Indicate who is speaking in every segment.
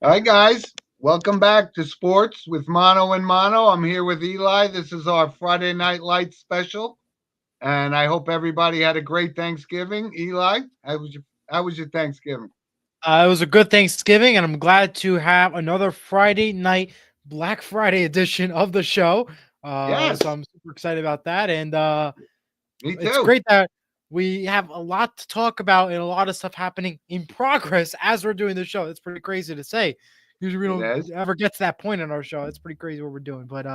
Speaker 1: Hi, guys. Welcome back to Sports with Mono and Mono. I'm here with Eli. This is our Friday Night Lights special, and I hope everybody had a great Thanksgiving. Eli, how was your Thanksgiving?
Speaker 2: It was a good Thanksgiving, and I'm glad to have another Friday night Black Friday edition of the show. So
Speaker 1: Yes,
Speaker 2: I'm super excited about that, and
Speaker 1: me
Speaker 2: it's
Speaker 1: too.
Speaker 2: great that we have a lot to talk about and a lot of stuff happening in progress as we're doing the show. It's pretty crazy to say. Usually we
Speaker 1: It
Speaker 2: don't
Speaker 1: is.
Speaker 2: ever get to that point in our show. It's pretty crazy what we're doing, but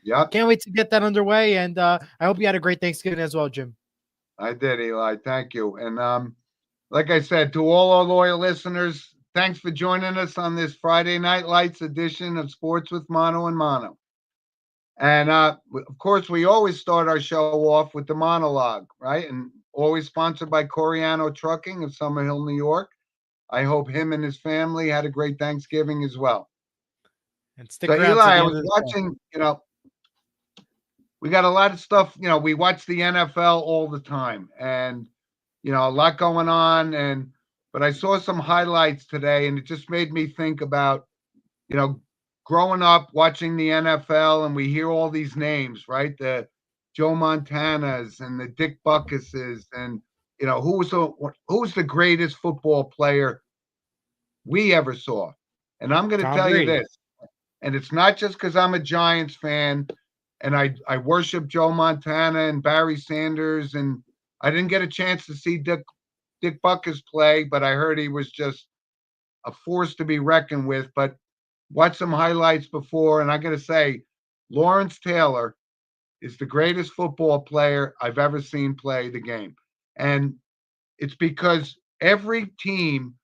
Speaker 1: Yep,
Speaker 2: can't wait to get that underway. And I hope you had a great Thanksgiving as well, Jim.
Speaker 1: I did, Eli. Thank you. And like I said, to all our loyal listeners, thanks for joining us on this Friday Night Lights edition of Sports with Mono and Mono. And of course, we always start our show off with the monologue, right? And always sponsored by Coriano Trucking of Summerhill, New York. I hope him and his family had a great Thanksgiving as well.
Speaker 2: And
Speaker 1: So,
Speaker 2: stick around to
Speaker 1: Eli, I
Speaker 2: the
Speaker 1: was
Speaker 2: end of the show.
Speaker 1: watching, we got a lot of stuff, we watch the NFL all the time and, a lot going on. But I saw some highlights today and it just made me think about, you know, growing up watching the NFL and we hear all these names, right? The Joe Montanas and the Dick Buckuses and who was the greatest football player we ever saw. And I'm going to
Speaker 2: Tom
Speaker 1: tell you
Speaker 2: Brady.
Speaker 1: this, and it's not just because I'm a Giants fan and I worship Joe Montana and Barry Sanders, and I didn't get a chance to see Dick Buckus play, but I heard he was just a force to be reckoned with. But watched some highlights before, and I got to say, Lawrence Taylor is the greatest football player I've ever seen play the game. And it's because every team,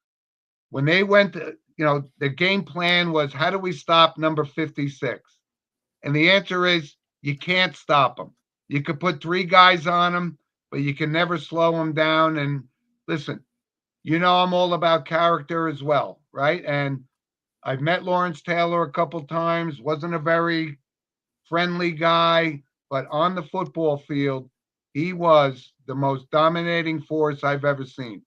Speaker 1: when they went to, the game plan was how do we stop number 56? And the answer is you can't stop him. You could put three guys on him, but you can never slow him down. And listen, I'm all about character as well, right? And I've met Lawrence Taylor a couple times, wasn't a very friendly guy, but on the football field, he was the most dominating force I've ever seen.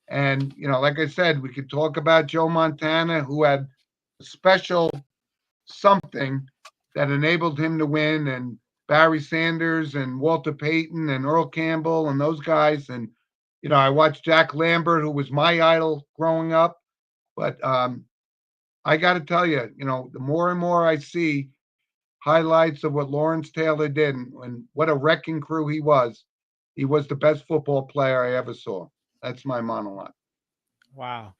Speaker 1: And, like I said, we could talk about Joe Montana, who had a special something that enabled him to win, and Barry Sanders and Walter Payton and Earl Campbell and those guys. And, I watched Jack Lambert, who was my idol growing up. But I got to tell you, the more and more I see highlights of what Lawrence Taylor did and what a wrecking crew he was the best football player I ever saw. That's my monologue.
Speaker 2: Wow.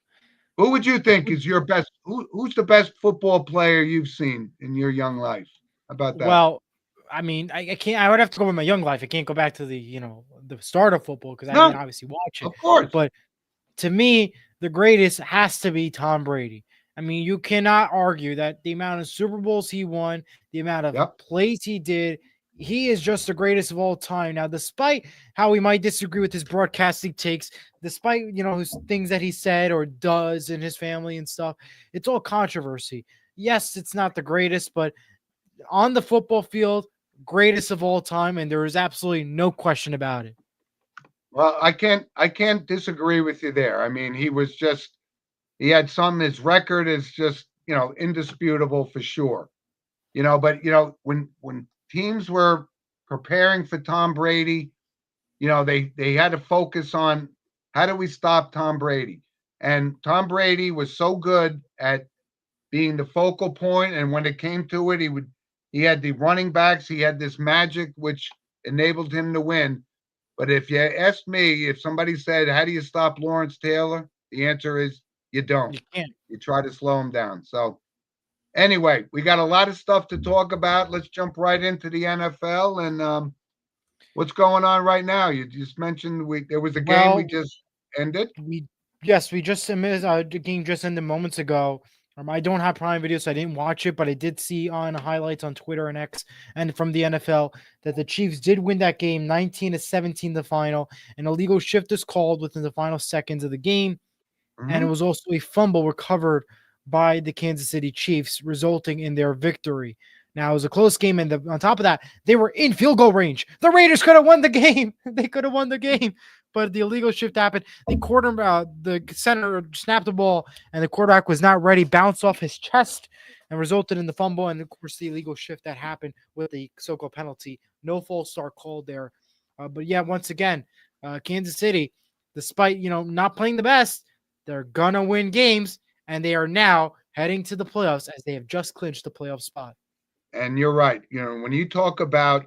Speaker 1: Who would you think is your best? Who's the best football player you've seen in your young life? How about that?
Speaker 2: Well, I mean, I can't. I would have to go with my young life. I can't go back to the start of football because I didn't
Speaker 1: No,
Speaker 2: obviously watch it.
Speaker 1: of course.
Speaker 2: But to me, the greatest has to be Tom Brady. I mean, you cannot argue that the amount of Super Bowls he won, the amount of
Speaker 1: Yep.
Speaker 2: plays he did, he is just the greatest of all time. Now, despite how we might disagree with his broadcasting takes, despite his things that he said or does in his family and stuff, it's all controversy. Yes, it's not the greatest, but on the football field, greatest of all time, and there is absolutely no question about it.
Speaker 1: Well, I can't disagree with you there. I mean, he had some his record is just, indisputable for sure. But when teams were preparing for Tom Brady, they had to focus on how do we stop Tom Brady? And Tom Brady was so good at being the focal point, and when it came to it, he had the running backs, he had this magic which enabled him to win. But if you ask me, if somebody said, "How do you stop Lawrence Taylor?" The answer is you don't.
Speaker 2: You can't.
Speaker 1: You try to slow him down. So anyway, we got a lot of stuff to talk about. Let's jump right into the NFL and what's going on right now. You just mentioned there was a game we
Speaker 2: Well,
Speaker 1: just ended.
Speaker 2: we yes, we just missed the game just ended moments ago. I don't have Prime Video, so I didn't watch it, but I did see on highlights on Twitter and X and from the NFL that the Chiefs did win that game 19-17 the final. An illegal shift is called within the final seconds of the game, and it
Speaker 1: Mm-hmm.
Speaker 2: was also a fumble recovered by the Kansas City Chiefs, resulting in their victory. Now it was a close game, and on top of that, they were in field goal range. The Raiders could have won the game. They could have won the game, but the illegal shift happened. The center snapped the ball, and the quarterback was not ready, bounced off his chest, and resulted in the fumble. And of course, the illegal shift that happened with the so-called penalty. No false start called there. But yeah, once again, Kansas City, despite not playing the best, they're gonna win games, and they are now heading to the playoffs as they have just clinched the playoff spot.
Speaker 1: And you're right. When you talk about,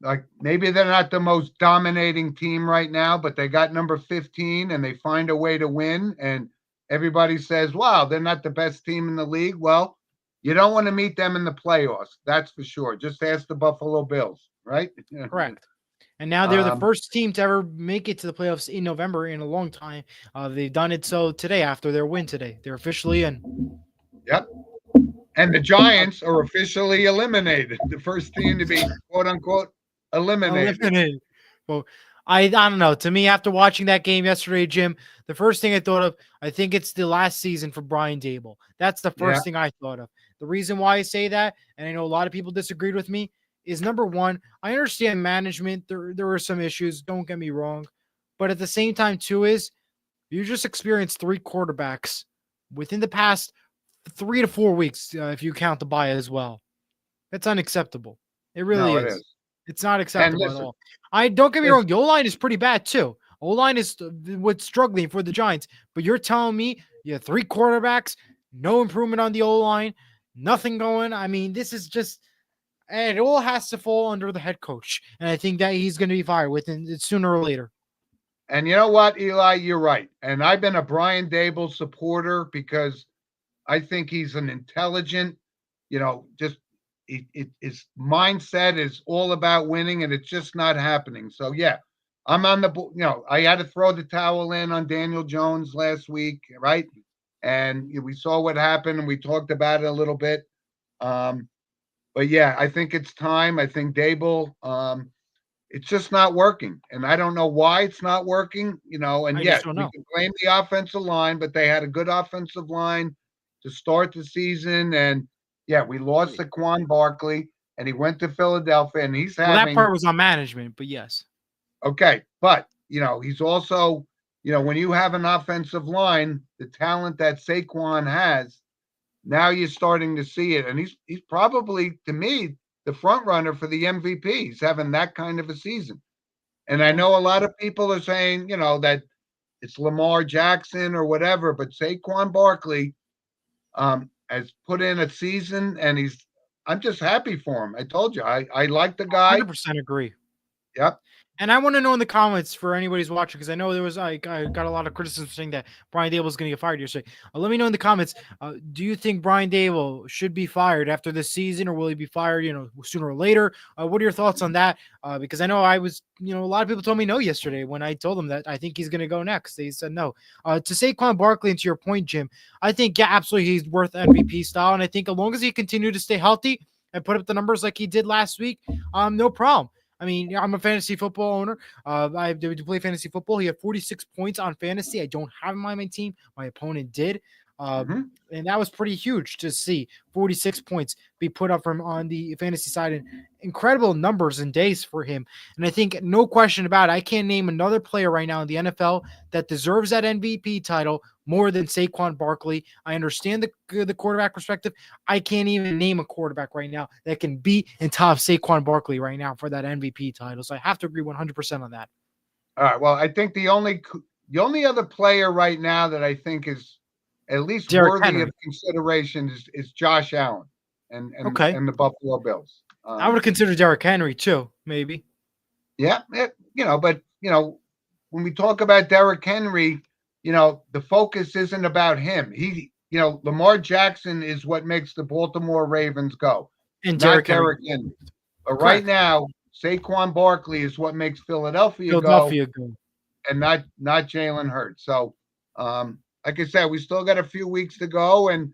Speaker 1: like, maybe they're not the most dominating team right now, but they got number 15 and they find a way to win. And everybody says, wow, they're not the best team in the league. Well, you don't want to meet them in the playoffs. That's for sure. Just ask the Buffalo Bills, right?
Speaker 2: Correct. And now they're the first team to ever make it to the playoffs in November in a long time. They've done it so today after their win today. They're officially in.
Speaker 1: Yep. And the Giants are officially eliminated. The first team to be, quote unquote, eliminated.
Speaker 2: Well, I don't know. To me, after watching that game yesterday, Jim, the first thing I thought of, I think it's the last season for Brian Dable. That's the first thing I thought of. The reason why I say that, and I know a lot of people disagreed with me, is number one, I understand management. There were some issues. Don't get me wrong. But at the same time, too, is you just experienced 3 quarterbacks within the past 3 to 4 weeks, if you count the bye as well. That's unacceptable. It really is. It's not acceptable at all. Don't get me wrong. The O-line is pretty bad too. O-line is what's struggling for the Giants. But you're telling me you have 3 quarterbacks, no improvement on the O-line, nothing going. I mean, this is just, and it all has to fall under the head coach. And I think that he's going to be fired within sooner or later.
Speaker 1: And you know what, Eli, you're right. And I've been a Brian Dable supporter because I think he's an intelligent, just his mindset is all about winning, and it's just not happening. So, yeah, I'm on the, I had to throw the towel in on Daniel Jones last week, right? And we saw what happened, and we talked about it a little bit. But, yeah, I think it's time. I think Dable, it's just not working. And I don't know why it's not working, and yes, we can blame the offensive line, but they had a good offensive line to start the season. And yeah, we lost Saquon Barkley and he went to Philadelphia and he's having.
Speaker 2: Well, that part was on management, but yes.
Speaker 1: Okay. But, he's also, when you have an offensive line, the talent that Saquon has, now you're starting to see it. And he's probably, to me, the front runner for the MVP. He's having that kind of a season. And I know a lot of people are saying, that it's Lamar Jackson or whatever, but Saquon Barkley has put in a season, and I'm just happy for him. I told you, I like the guy.
Speaker 2: 100% agree.
Speaker 1: Yep.
Speaker 2: And I want to know in the comments for anybody who's watching, because I know I got a lot of criticism saying that Brian Dable is going to get fired yesterday. Let me know in the comments. Do you think Brian Dable should be fired after this season, or will he be fired, sooner or later? What are your thoughts on that? Because I know I was, a lot of people told me no yesterday when I told them that I think he's going to go next. They said no. To Saquon Barkley, and to your point, Jim, I think, yeah, absolutely, he's worth MVP style. And I think as long as he continue to stay healthy and put up the numbers like he did last week, no problem. I mean, I'm a fantasy football owner. I play fantasy football. He had 46 points on fantasy. I don't have him on my team. My opponent did. And that was pretty huge to see 46 points be put up from on the fantasy side, and incredible numbers and days for him. And I think no question about it, I can't name another player right now in the NFL that deserves that MVP title more than Saquon Barkley. I understand the quarterback perspective. I can't even name a quarterback right now that can beat and top Saquon Barkley right now for that MVP title. So I have to agree 100% on that.
Speaker 1: All right. Well, I think the only other player right now that I think is at least worthy of consideration is Josh Allen and the Buffalo Bills.
Speaker 2: I would consider Derrick Henry too, maybe.
Speaker 1: Yeah, but when we talk about Derrick Henry, the focus isn't about him. Lamar Jackson is what makes the Baltimore Ravens go,
Speaker 2: and
Speaker 1: not Derrick Henry. But right now, Saquon Barkley is what makes Philadelphia go, and not Jalen Hurts. So, like I said, we still got a few weeks to go, and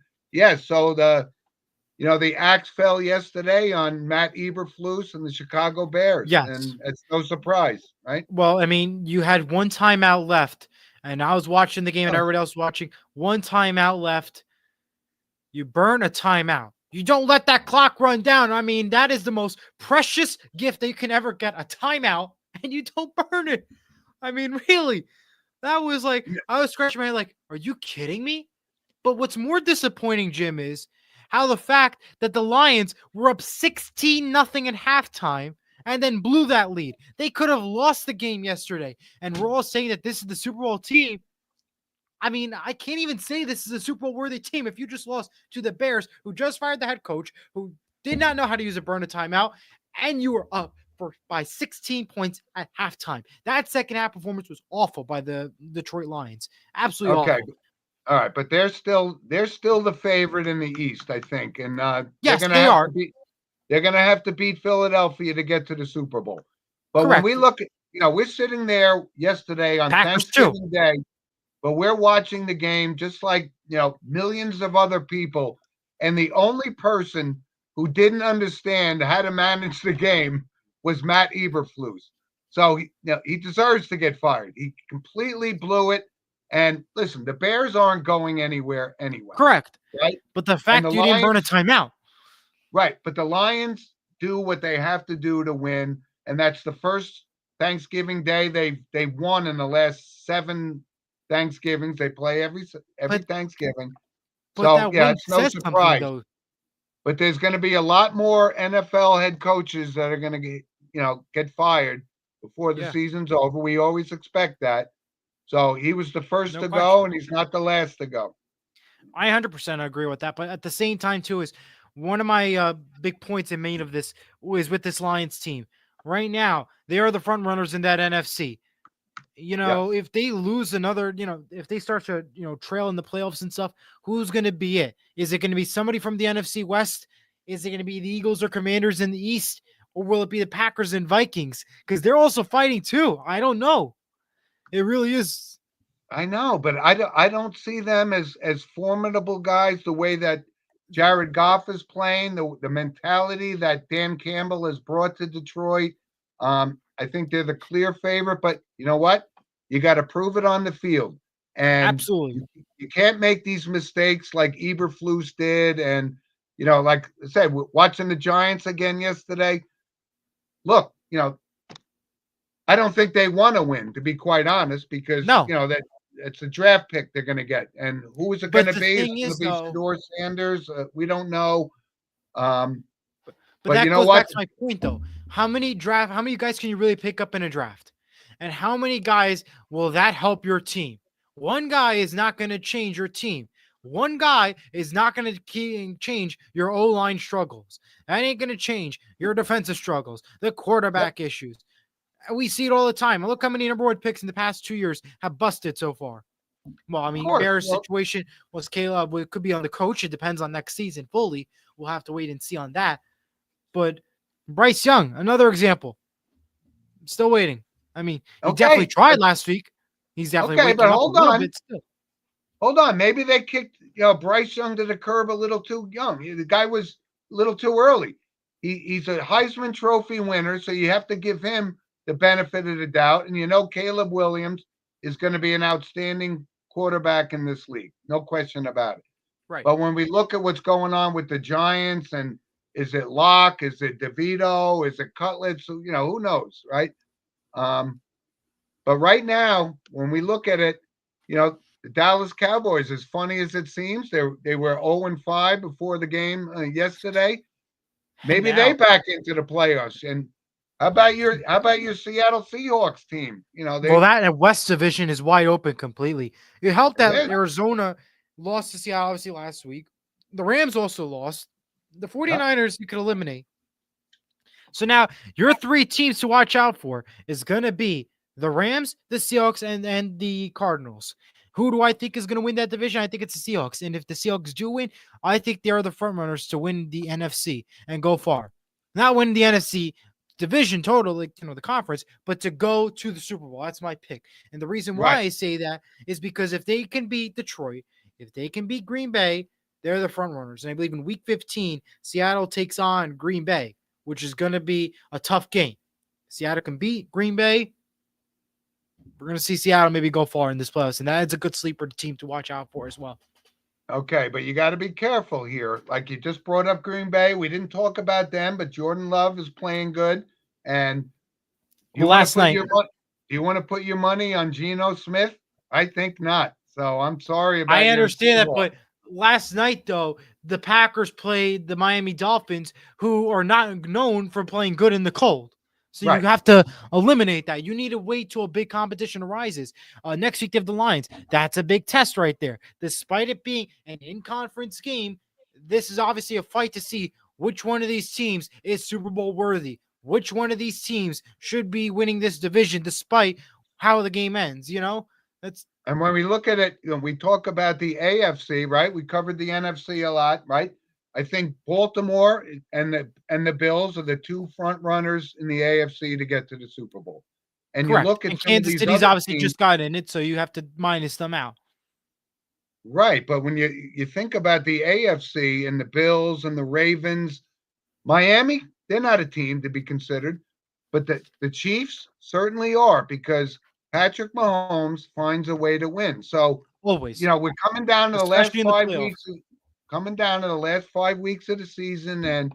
Speaker 1: so the axe fell yesterday on Matt Eberflus and the Chicago Bears.
Speaker 2: Yes,
Speaker 1: and it's no surprise, right?
Speaker 2: Well, I mean, you had one timeout left, and I was watching the game, and everybody else watching. One timeout left. You burn a timeout. You don't let that clock run down. I mean, that is the most precious gift that you can ever get, a timeout, and you don't burn it. I mean, really, that was like, I was scratching my head like, are you kidding me? But what's more disappointing, Jim, is how the fact that the Lions were up 16-0 at halftime and then blew that lead. They could have lost the game yesterday. And we're all saying that this is the Super Bowl team. I mean, I can't even say this is a Super Bowl worthy team if you just lost to the Bears, who just fired the head coach, who did not know how to use a burn a timeout, and you were up by 16 points at halftime. That second half performance was awful by the Detroit Lions. Absolutely
Speaker 1: Okay.
Speaker 2: awful.
Speaker 1: All right, but they're still the favorite in the East, I think, and they're
Speaker 2: Yes,
Speaker 1: going to
Speaker 2: they
Speaker 1: have
Speaker 2: are.
Speaker 1: to beat Philadelphia to get to the Super Bowl. But when we
Speaker 2: Correct.
Speaker 1: look at, we're sitting there yesterday on
Speaker 2: Packers too.
Speaker 1: Thanksgiving Day, but we're watching the game just like, millions of other people, and the only person who didn't understand how to manage the game was Matt Eberflus. So he deserves to get fired. He completely blew it. And listen, the Bears aren't going anywhere anyway.
Speaker 2: Correct.
Speaker 1: Right.
Speaker 2: But the fact you didn't burn a timeout.
Speaker 1: Right. But the Lions do what they have to do to win. And that's the first Thanksgiving Day they've won in the last 7 Thanksgivings. They play every Thanksgiving.
Speaker 2: But
Speaker 1: So yeah, it's no surprise.
Speaker 2: Though.
Speaker 1: But there's going to be a lot more NFL head coaches that are going to get fired before the season's over. We always expect that. So he was the first to go, and he's not the last to go.
Speaker 2: I 100% agree with that. But at the same time, too, is one of my big points in main of this is with this Lions team. Right now, they are the front runners in that NFC. If they lose another, if they start to, trail in the playoffs and stuff, who's going to be it? Is it going to be somebody from the NFC West? Is it going to be the Eagles or Commanders in the East? Or will it be the Packers and Vikings? Because they're also fighting too. I don't know. It really is.
Speaker 1: I know, but I don't see them as formidable guys the way that Jared Goff is playing, the mentality that Dan Campbell has brought to Detroit. I think they're the clear favorite, but you know what? You got to prove it on the field. And
Speaker 2: absolutely,
Speaker 1: you can't make these mistakes like Eberflus did. And, like I said, watching the Giants again yesterday, look, I don't think they want to win, to be quite honest, because, that it's a draft pick they're going to get. And who is it going to be? It's going to be Shedeur Sanders. We don't know.
Speaker 2: But that goes back to my point, though. How many guys can you really pick up in a draft? And how many guys will that help your team? One guy is not going to change your team. One guy is not going to change your O-line struggles. That ain't going to change your defensive struggles, the quarterback issues. We see it all the time. Look how many number 1 picks in the past 2 years have busted so far. Well, I mean, Bears' situation was Caleb. It could be on the coach. It depends on next season fully. We'll have to wait and see on that. But Bryce Young, another example. I'm still waiting. I mean, he definitely tried last week. He's definitely waking up a little bit still.
Speaker 1: Hold on. Maybe they kicked Bryce Young to the curb a little too young. The guy was a little too early. He's a Heisman Trophy winner, so you have to give him the benefit of the doubt. And Caleb Williams is going to be an outstanding quarterback in this league. No question about it.
Speaker 2: Right.
Speaker 1: But when we look at what's going on with the Giants, and is it Locke? Is it DeVito? Is it Cutlets? Who knows, right? But right now, when we look at it, the Dallas Cowboys, as funny as it seems, they were 0-5 before the game yesterday. Maybe they back into the playoffs. And how about your Seattle Seahawks team?
Speaker 2: That West Division is wide open completely. It helped that Arizona lost to Seattle obviously last week. The Rams also lost. The 49ers you could eliminate. So now your 3 teams to watch out for is going to be the Rams, the Seahawks, and the Cardinals. Who do I think is going to win that division? I think it's the Seahawks. And if the Seahawks do win, I think they are the front runners to win the NFC and go far. Not win the NFC division total, the conference, but to go to the Super Bowl. That's my pick. And the reason why I say that is because if they can beat Detroit, if they can beat Green Bay, they're the front runners. And I believe in week 15, Seattle takes on Green Bay, which is going to be a tough game. Seattle can beat Green Bay. We're going to see Seattle maybe go far in this playoffs, and that's a good sleeper team to watch out for as well.
Speaker 1: Okay, but you got to be careful here. Like you just brought up Green Bay. We didn't talk about them, but Jordan Love is playing good. And
Speaker 2: last night,
Speaker 1: Do you want to put your money on Geno Smith? I think not. So I'm sorry
Speaker 2: I
Speaker 1: about your
Speaker 2: understand that,
Speaker 1: Seahawks.
Speaker 2: but last night though, the Packers played the Miami Dolphins, who are not known for playing good in the cold. So you
Speaker 1: Right.
Speaker 2: have to eliminate that. You need to wait till a big competition arises. Next week they have the Lions. That's a big test right there. Despite it being an in-conference game, this is obviously a fight to see which one of these teams is Super Bowl worthy. Which one of these teams should be winning this division, despite how the game ends. That's
Speaker 1: And when we look at it, we talk about the AFC, right? We covered the NFC a lot, right? I think Baltimore and the Bills are the two front runners in the AFC to get to the Super Bowl. And you
Speaker 2: correct.
Speaker 1: look at
Speaker 2: And
Speaker 1: some of
Speaker 2: Kansas
Speaker 1: these
Speaker 2: City's
Speaker 1: other
Speaker 2: obviously
Speaker 1: teams,
Speaker 2: just got in it, so you have to minus them out.
Speaker 1: right? But when you think about the AFC and the Bills and the Ravens, Miami, they're not a team to be considered, but the Chiefs certainly are because Patrick Mahomes finds a way to win. So,
Speaker 2: Always,
Speaker 1: we're coming down to the last
Speaker 2: especially in the
Speaker 1: 5 weeks,
Speaker 2: playoffs.
Speaker 1: coming down to the last 5 weeks of the season, and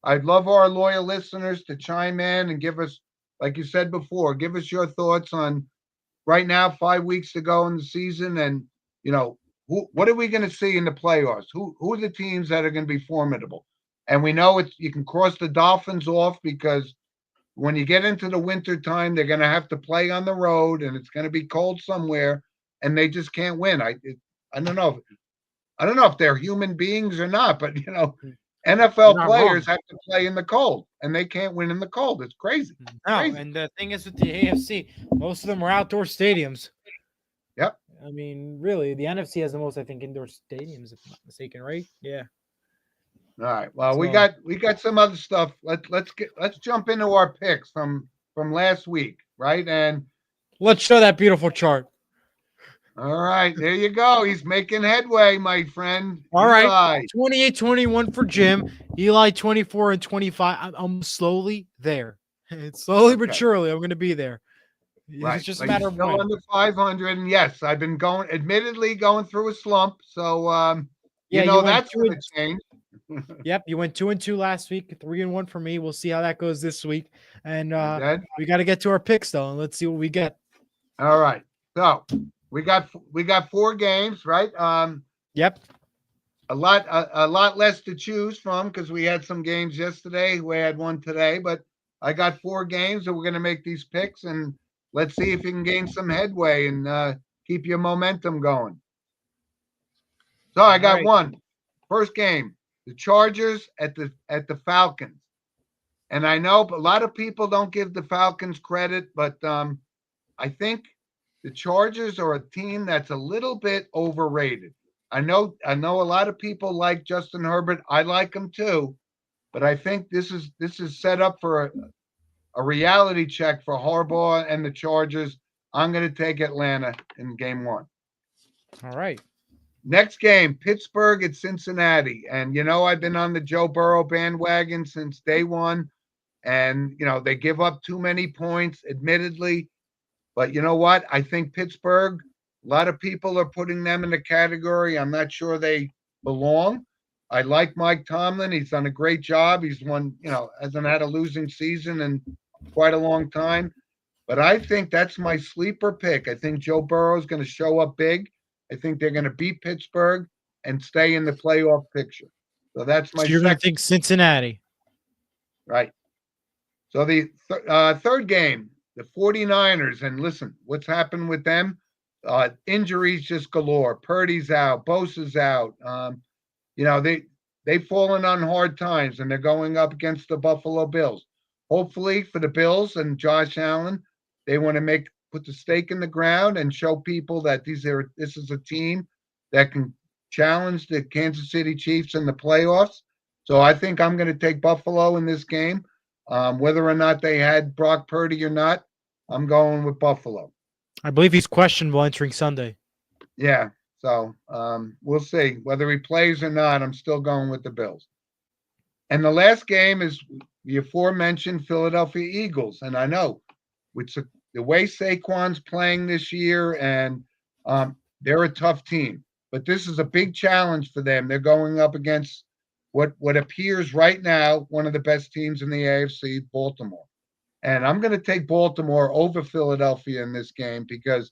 Speaker 1: I'd love our loyal listeners to chime in and give us, like you said before, give us your thoughts on right now, 5 weeks to go in the season, and you know, what are we going to see in the playoffs? Who are the teams that are going to be formidable? And we know you can cross the Dolphins off because when you get into the winter time, they're going to have to play on the road, and it's going to be cold somewhere, and they just can't win. I don't know. I don't know if they're human beings or not, but
Speaker 2: You're
Speaker 1: NFL
Speaker 2: not
Speaker 1: players
Speaker 2: wrong.
Speaker 1: have to play in the cold, and they can't win in the cold. It's crazy,
Speaker 2: No,
Speaker 1: crazy.
Speaker 2: and the thing is with the AFC, most of them are outdoor stadiums.
Speaker 1: Yep.
Speaker 2: I mean, really, the NFC has the most, I think, indoor stadiums, if I'm not mistaken, right? Yeah.
Speaker 1: All right. Well, we
Speaker 2: So
Speaker 1: got some other stuff. Let's jump into our picks from last week, right? And
Speaker 2: let's show that beautiful chart.
Speaker 1: all right, there you go. He's making headway, my friend
Speaker 2: All right.
Speaker 1: Eli.
Speaker 2: 28-21 for Jim. Eli 24 and 25. I'm slowly there. It's slowly but
Speaker 1: Okay.
Speaker 2: surely I'm going to be there. It's
Speaker 1: Right.
Speaker 2: just a
Speaker 1: But you're
Speaker 2: matter of
Speaker 1: still
Speaker 2: when.
Speaker 1: under 500. And yes, I've been admittedly going through a slump. So,
Speaker 2: Yeah, you went
Speaker 1: that's
Speaker 2: two
Speaker 1: going
Speaker 2: and
Speaker 1: to change.
Speaker 2: yep, you went 2-2 last week, 3-1 for me. We'll see how that goes this week. And
Speaker 1: I did.
Speaker 2: we got to get to our picks though, and let's see what we get.
Speaker 1: All right. So we got 4 games, right?
Speaker 2: Yep.
Speaker 1: A lot less to choose from because we had some games yesterday. We had one today, but I got 4 games, and we're going to make these picks, and let's see if you can gain some headway and keep your momentum going. So I
Speaker 2: All
Speaker 1: got
Speaker 2: right.
Speaker 1: one. First game, the Chargers at the Falcons. And I know a lot of people don't give the Falcons credit, but I think the Chargers are a team that's a little bit overrated. I know a lot of people like Justin Herbert. I like him too, but I think this is set up for a reality check for Harbaugh and the Chargers. I'm going to take Atlanta in game 1.
Speaker 2: All right.
Speaker 1: Next game, Pittsburgh at Cincinnati. And I've been on the Joe Burrow bandwagon since day one. And they give up too many points, admittedly. But you know what? I think Pittsburgh, a lot of people are putting them in the category. I'm not sure they belong. I like Mike Tomlin. He's done a great job. He's hasn't had a losing season in quite a long time. But I think that's my sleeper pick. I think Joe Burrow is going to show up big. I think they're going to beat Pittsburgh and stay in the playoff picture. So that's my
Speaker 2: So you're going to
Speaker 1: second,
Speaker 2: think Cincinnati.
Speaker 1: right? So the third game, the 49ers, and listen, what's happened with them? Injuries just galore. Purdy's out, Bosa's out. They've fallen on hard times, and they're going up against the Buffalo Bills. Hopefully for the Bills and Josh Allen, they want to put the stake in the ground and show people that this is a team that can challenge the Kansas City Chiefs in the playoffs. So I think I'm going to take Buffalo in this game. Whether or not they had Brock Purdy or not, I'm going with Buffalo.
Speaker 2: I believe he's questionable entering Sunday.
Speaker 1: Yeah. So we'll see whether he plays or not. I'm still going with the Bills. And the last game is the aforementioned Philadelphia Eagles. And I know with the way Saquon's playing this year, and they're a tough team, but this is a big challenge for them. They're going up against what appears right now one of the best teams in the AFC, Baltimore. And I'm going to take Baltimore over Philadelphia in this game because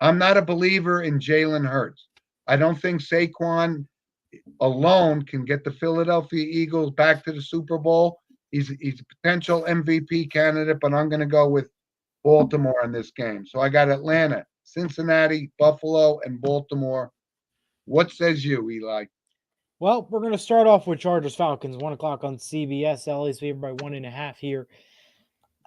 Speaker 1: I'm not a believer in Jalen Hurts. I don't think Saquon alone can get the Philadelphia Eagles back to the Super Bowl. He's a potential MVP candidate, but I'm going to go with Baltimore in this game. So I got Atlanta, Cincinnati, Buffalo, and Baltimore. What says you, Eli?
Speaker 2: Well, we're going to start off with Chargers Falcons, 1 o'clock on CBS. LA's favored by 1.5 here.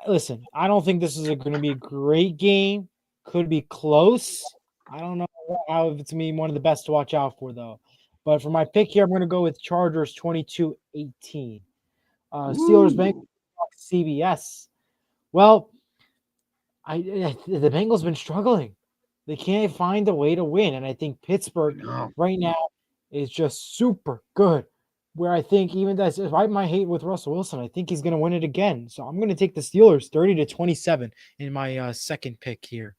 Speaker 2: Listen, I don't think this is going to be a great game. Could be close. I don't know how it's me one of the best to watch out for, though. But for my pick here, I'm going to go with Chargers 22-18. Steelers Bengals CBS. Well, the Bengals been struggling. They can't find a way to win, and I think Pittsburgh right now is just super good. Where I think even despite my hate with Russell Wilson, I think he's going to win it again. So I'm going to take the Steelers 30-27 in my second pick here.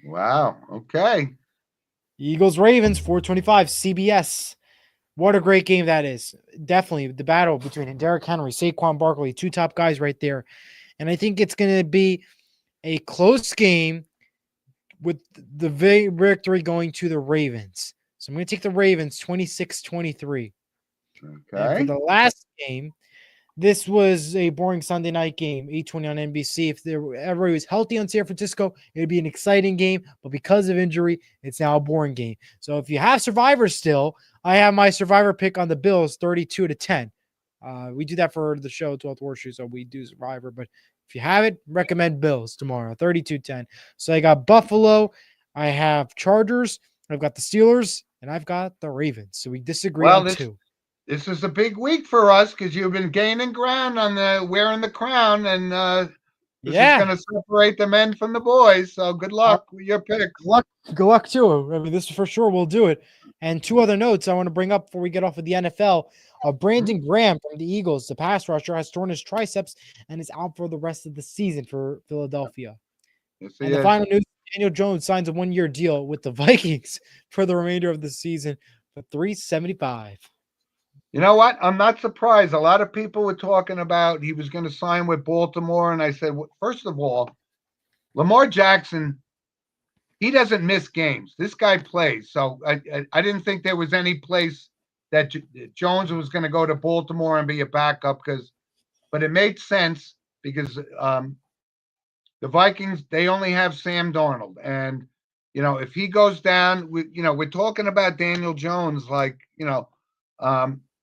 Speaker 1: Wow. Okay.
Speaker 2: Eagles Ravens 425 CBS. What a great game that is. Definitely the battle between Derrick Henry, Saquon Barkley, two top guys right there. And I think it's going to be a close game with the victory going to the Ravens. So I'm going to take the Ravens 26-23.
Speaker 1: Okay.
Speaker 2: And for the last game, this was a boring Sunday night game, 8:20 on NBC. If everybody was healthy on San Francisco, it would be an exciting game. But because of injury, it's now a boring game. So if you have survivors still, I have my survivor pick on the Bills, 32-10. We do that for the show, 12th Horseshoe, so we do survivor. But if you have it, recommend Bills tomorrow, 32-10. So I got Buffalo, I have Chargers, I've got the Steelers, and I've got the Ravens. So we disagree on two.
Speaker 1: This is a big week for us because you've been gaining ground on the wearing the crown, and this is going to separate the men from the boys. So good luck with your picks.
Speaker 2: Good luck too. I mean, this for sure will do it. And two other notes I want to bring up before we get off of the NFL. Brandon Graham from the Eagles, the pass rusher, has torn his triceps and is out for the rest of the season for Philadelphia.
Speaker 1: Yes,
Speaker 2: and the final news, Daniel Jones signs a 1-year deal with the Vikings for the remainder of the season for $375.
Speaker 1: You know what? I'm not surprised. A lot of people were talking about he was going to sign with Baltimore. And I said, well, first of all, Lamar Jackson, he doesn't miss games. This guy plays. So I didn't think there was any place that Jones was going to go to Baltimore and be a backup but it made sense because the Vikings, they only have Sam Darnold. And, if he goes down, we're talking about Daniel Jones,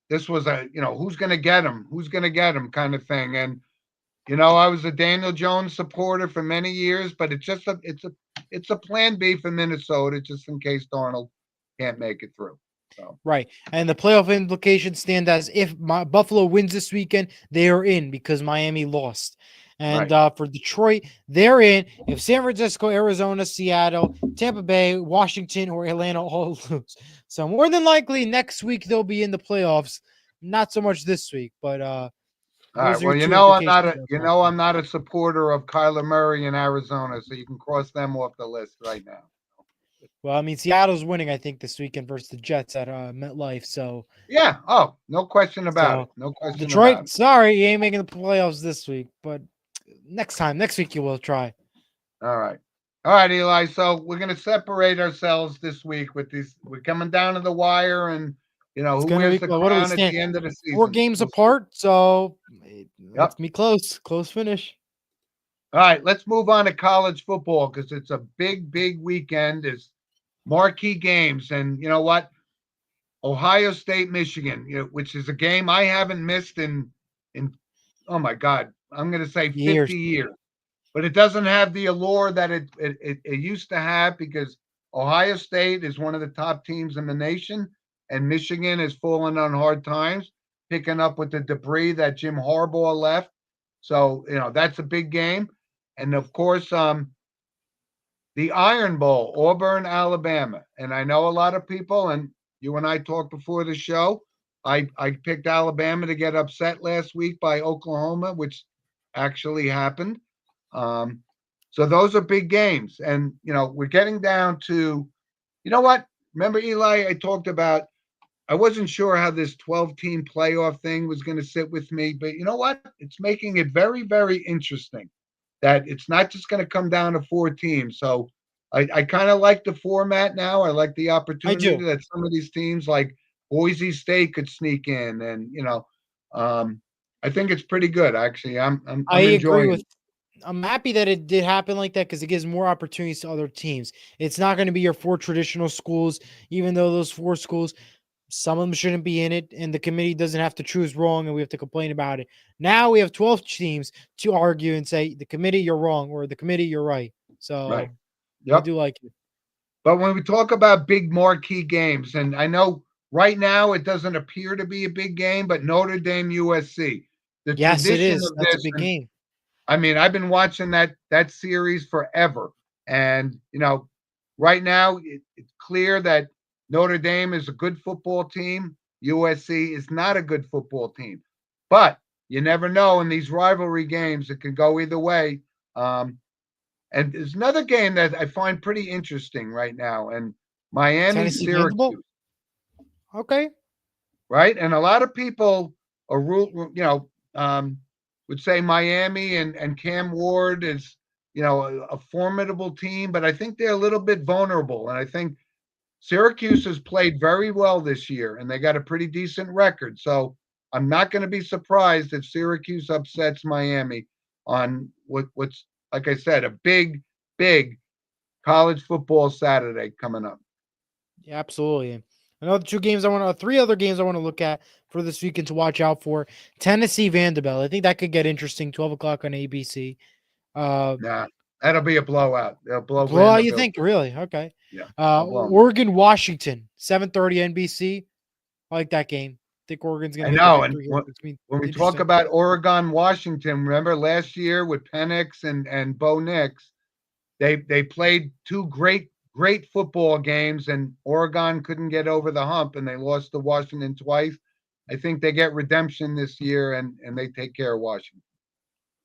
Speaker 1: this was who's going to get him? Who's going to get him kind of thing. And, I was a Daniel Jones supporter for many years, but it's a plan B for Minnesota just in case Darnold can't make it through. So.
Speaker 2: Right. And the playoff implications stand as if Buffalo wins this weekend, they are in because Miami lost. And for Detroit, they're in. If San Francisco, Arizona, Seattle, Tampa Bay, Washington, or Atlanta all lose. So more than likely next week they'll be in the playoffs. Not so much this week, but
Speaker 1: all right. Well, I'm not a supporter of Kyler Murray in Arizona, so you can cross them off the list right now.
Speaker 2: Well, I mean, Seattle's winning, I think, this weekend versus the Jets at MetLife. So
Speaker 1: yeah. Oh, no question about it. No question.
Speaker 2: Detroit,
Speaker 1: about it.
Speaker 2: Sorry, you ain't making the playoffs this week, but next week you will try.
Speaker 1: All right, Eli. So we're gonna separate ourselves this week with these. We're coming down to the wire, and who wears the crown at the end of the season.
Speaker 2: 4 games apart, so it's me close finish.
Speaker 1: All right, let's move on to college football because it's a big weekend. It's marquee games, and you know what? Ohio State, Michigan, which is a game I haven't missed in oh my God, I'm going to say 50 years. But it doesn't have the allure that it used to have because Ohio State is one of the top teams in the nation, and Michigan has fallen on hard times, picking up with the debris that Jim Harbaugh left. So, that's a big game. And of course, the Iron Bowl, Auburn, Alabama. And I know a lot of people, and you and I talked before the show, I picked Alabama to get upset last week by Oklahoma, which actually happened. So those are big games. And, we're getting down to, what? Remember, Eli, I talked about, I wasn't sure how this 12-team playoff thing was going to sit with me, but you know what? It's making it very, very interesting. that it's not just going to come down to 4 teams. So I kind of like the format now. I like the
Speaker 2: I
Speaker 1: opportunity
Speaker 2: do.
Speaker 1: that some of these teams like Boise State could sneak in, and I think it's pretty good actually.
Speaker 2: I
Speaker 1: I'm
Speaker 2: agree
Speaker 1: enjoying
Speaker 2: with.
Speaker 1: it.
Speaker 2: I'm happy that it did happen like that because it gives more opportunities to other teams. It's not going to be your four traditional schools, even though those four schools, some of them shouldn't be in it, and the committee doesn't have to choose wrong, and we have to complain about it. Now we have 12 teams to argue and say the committee you're wrong or the committee you're right.
Speaker 1: Right.
Speaker 2: So I
Speaker 1: Yep.
Speaker 2: do like it.
Speaker 1: But when we talk about big marquee games, and I know right now it doesn't appear to be a big game, but Notre Dame USC, the
Speaker 2: Yes, it
Speaker 1: tradition
Speaker 2: is.
Speaker 1: of
Speaker 2: That's a
Speaker 1: this,
Speaker 2: big
Speaker 1: and
Speaker 2: game.
Speaker 1: I mean, I've been watching that series forever, and right now it's clear that Notre Dame is a good football team. USC is not a good football team, but you never know in these rivalry games; it can go either way. And there's another game that I find pretty interesting right now, and Miami
Speaker 2: Tennessee Vanderbilt.
Speaker 1: Syracuse,
Speaker 2: Okay.
Speaker 1: right? And a lot of people are would say Miami and Cam Ward is a formidable team, but I think they're a little bit vulnerable, and I think Syracuse has played very well this year, and they got a pretty decent record. So I'm not going to be surprised if Syracuse upsets Miami on what's like I said, a big college football Saturday coming up.
Speaker 2: Yeah, absolutely. Another three other games I want to look at for this weekend to watch out for. Tennessee Vanderbilt. I think that could get interesting. 12 o'clock on ABC.
Speaker 1: Nah, that'll be a blowout. They'll blow
Speaker 2: Blowout, you
Speaker 1: Vanderbilt.
Speaker 2: think? Really? Okay.
Speaker 1: Yeah, I'll blow them.
Speaker 2: Oregon Washington. 7:30 NBC. I like that game. I think Oregon's gonna
Speaker 1: I
Speaker 2: get the
Speaker 1: know. And
Speaker 2: victory here. It's been
Speaker 1: when we talk
Speaker 2: interesting.
Speaker 1: about Oregon, Washington, remember last year with Penix and Bo Nix, they played two great football games, and Oregon couldn't get over the hump, and they lost to Washington twice. I think they get redemption this year, and they take care of Washington.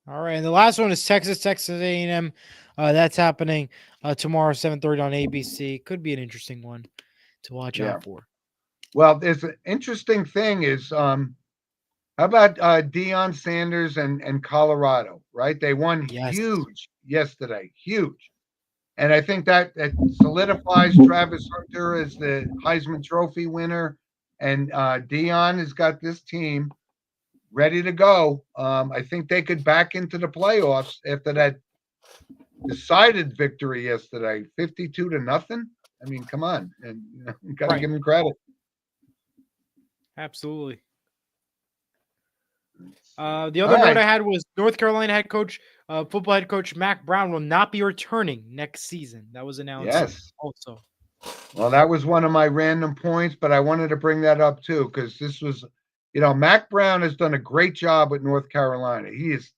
Speaker 2: All right, and the last one is Texas A&M. That's happening tomorrow, 7:30 on ABC. Could be an interesting one to watch
Speaker 1: Yeah.
Speaker 2: out for.
Speaker 1: Well, there's an interesting thing is how about Deion Sanders and Colorado, right? They won
Speaker 2: Yes.
Speaker 1: huge yesterday, huge. And I think that solidifies Travis Hunter as the Heisman Trophy winner. And Deion has got this team ready to go. I think they could back into the playoffs after that decided victory yesterday, 52-0. I mean, come on, and you got to give them credit.
Speaker 2: Absolutely. The other note I had was North Carolina football head coach Mac Brown will not be returning next season. That was announced.
Speaker 1: Yes.
Speaker 2: Also.
Speaker 1: Well, that was one of my random points, but I wanted to bring that up too because this was, Mac Brown has done a great job with North Carolina. He is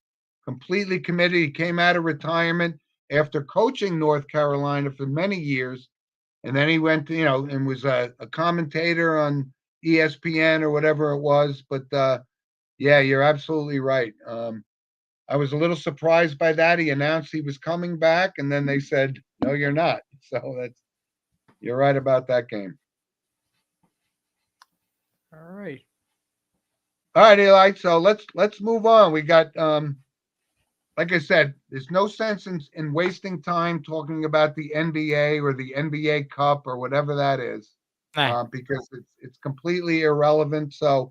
Speaker 1: completely committed. He came out of retirement after coaching North Carolina for many years, and then he went, and was a commentator on ESPN or whatever it was. But yeah, you're absolutely right. I was a little surprised by that. He announced he was coming back, and then they said, "No, you're not." So you're right about that game.
Speaker 2: All right.
Speaker 1: All right, Eli. So let's move on. We got like I said, there's no sense in wasting time talking about the NBA or the NBA Cup or whatever that is, because it's completely irrelevant. So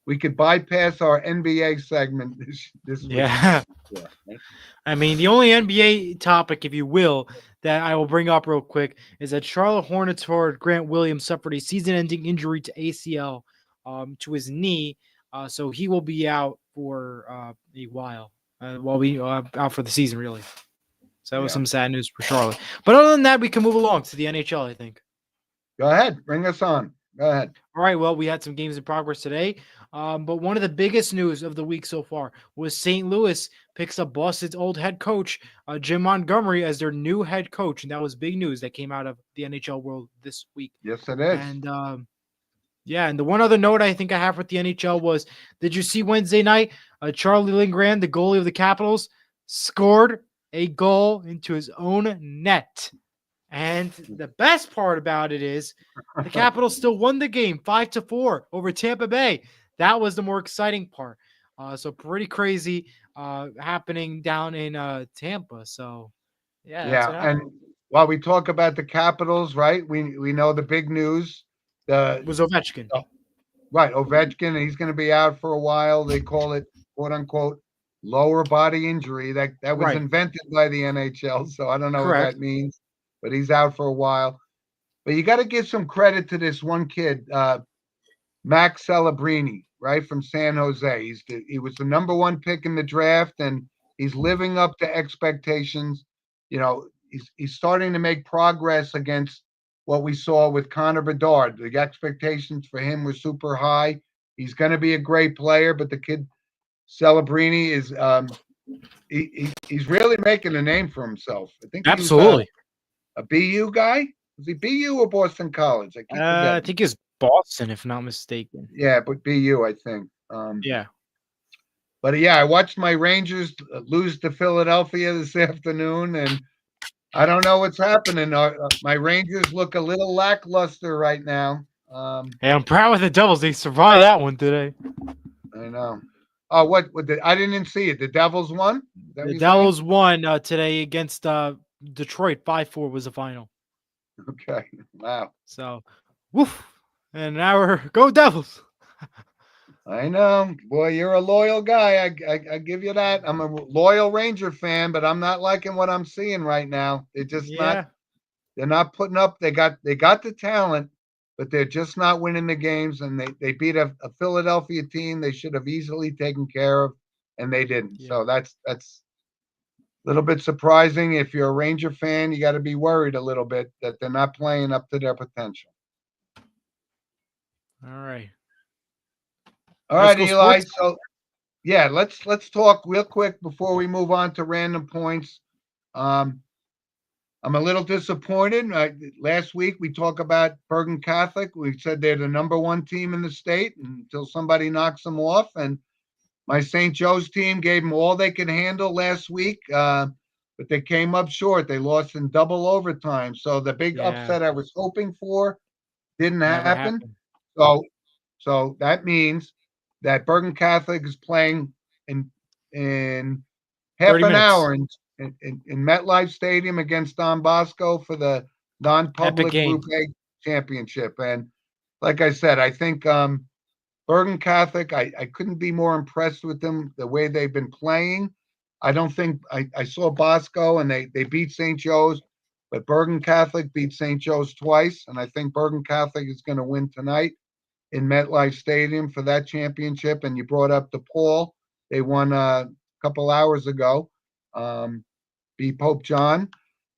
Speaker 1: we could bypass our NBA segment this week.
Speaker 2: Yeah. I mean, the only NBA topic, if you will, that I will bring up real quick is that Charlotte Hornets forward Grant Williams suffered a season-ending injury to ACL to his knee, so he will be out for a while. Out for the season, really. So that was some sad news for Charlotte. But other than that, we can move along to the NHL, I think.
Speaker 1: Go ahead. Bring us on. Go ahead.
Speaker 2: All right. Well, we had some games in progress today. But one of the biggest news of the week so far was St. Louis picks up Boston's old head coach, Jim Montgomery, as their new head coach. And that was big news that came out of the NHL world this week.
Speaker 1: Yes, it is.
Speaker 2: And and the one other note I think I have with the NHL was, did you see Wednesday night, Charlie Lindgren, the goalie of the Capitals, scored a goal into his own net. And the best part about it is the Capitals still won the game 5-4 over Tampa Bay. That was the more exciting part. So pretty crazy. happening down in Tampa. So yeah, that's
Speaker 1: Yeah,
Speaker 2: what
Speaker 1: and
Speaker 2: happened.
Speaker 1: while we talk about the Capitals, right? We know the big news. The
Speaker 2: Was Ovechkin.
Speaker 1: Right, Ovechkin, he's going to be out for a while. They call it "quote unquote" lower body injury. That was
Speaker 2: Right.
Speaker 1: invented by the NHL, so I don't know what that
Speaker 2: Correct.
Speaker 1: means. But he's out for a while. But you got to give some credit to this one kid, Max Celebrini, right from San Jose. He was the number one pick in the draft, and he's living up to expectations. He's starting to make progress against what we saw with Connor Bedard. The expectations for him were super high. He's going to be a great player, but the kid Celebrini is he's really making a name for himself. I think he was
Speaker 2: Absolutely.
Speaker 1: a BU guy. Was he BU or Boston College? I keep
Speaker 2: I
Speaker 1: forgetting.
Speaker 2: think it's Boston, if not mistaken.
Speaker 1: Yeah, but BU, I think.
Speaker 2: Yeah.
Speaker 1: But yeah, I watched my Rangers lose to Philadelphia this afternoon, and I don't know what's happening. My Rangers look a little lackluster right now.
Speaker 2: Hey, I'm proud of the Devils. They survived that one today.
Speaker 1: I know. Oh, I didn't see it. The Devils won? Is that what
Speaker 2: The
Speaker 1: you're saying?
Speaker 2: Devils won today against Detroit. 5-4 was the final.
Speaker 1: Okay. Wow.
Speaker 2: So, woof. And now we're go Devils.
Speaker 1: I know. Boy, you're a loyal guy. I give you that. I'm a loyal Ranger fan, but I'm not liking what I'm seeing right now.
Speaker 2: Yeah.
Speaker 1: They're not putting up. They got the talent, but they're just not winning the games. And they beat a Philadelphia team they should have easily taken care of, and they didn't.
Speaker 2: Yeah.
Speaker 1: So that's a little bit surprising. If you're a Ranger fan, you got to be worried a little bit that they're not playing up to their potential.
Speaker 2: All right.
Speaker 1: All
Speaker 2: High
Speaker 1: right,
Speaker 2: school
Speaker 1: Eli.
Speaker 2: sports.
Speaker 1: So yeah, let's talk real quick before we move on to random points. Um, I'm a little disappointed. Last week we talked about Bergen Catholic. We said they're the number one team in the state until somebody knocks them off. And my St. Joe's team gave them all they could handle last week, but they came up short. They lost in double overtime. So the big
Speaker 2: Yeah.
Speaker 1: upset I was hoping for didn't
Speaker 2: Never
Speaker 1: happen.
Speaker 2: happened.
Speaker 1: So so that means that Bergen Catholic is playing in half
Speaker 2: 30
Speaker 1: an
Speaker 2: minutes.
Speaker 1: hour in MetLife Stadium against Don Bosco for the
Speaker 2: Epic
Speaker 1: non-public
Speaker 2: game.
Speaker 1: Group A championship. And like I said, I think Bergen Catholic, I couldn't be more impressed with them the way they've been playing. I don't think I saw Bosco and they beat St. Joe's, but Bergen Catholic beat St. Joe's twice, and I think Bergen Catholic is going to win tonight in MetLife Stadium for that championship. And you brought up DePaul; they won a couple hours ago, beat Pope John.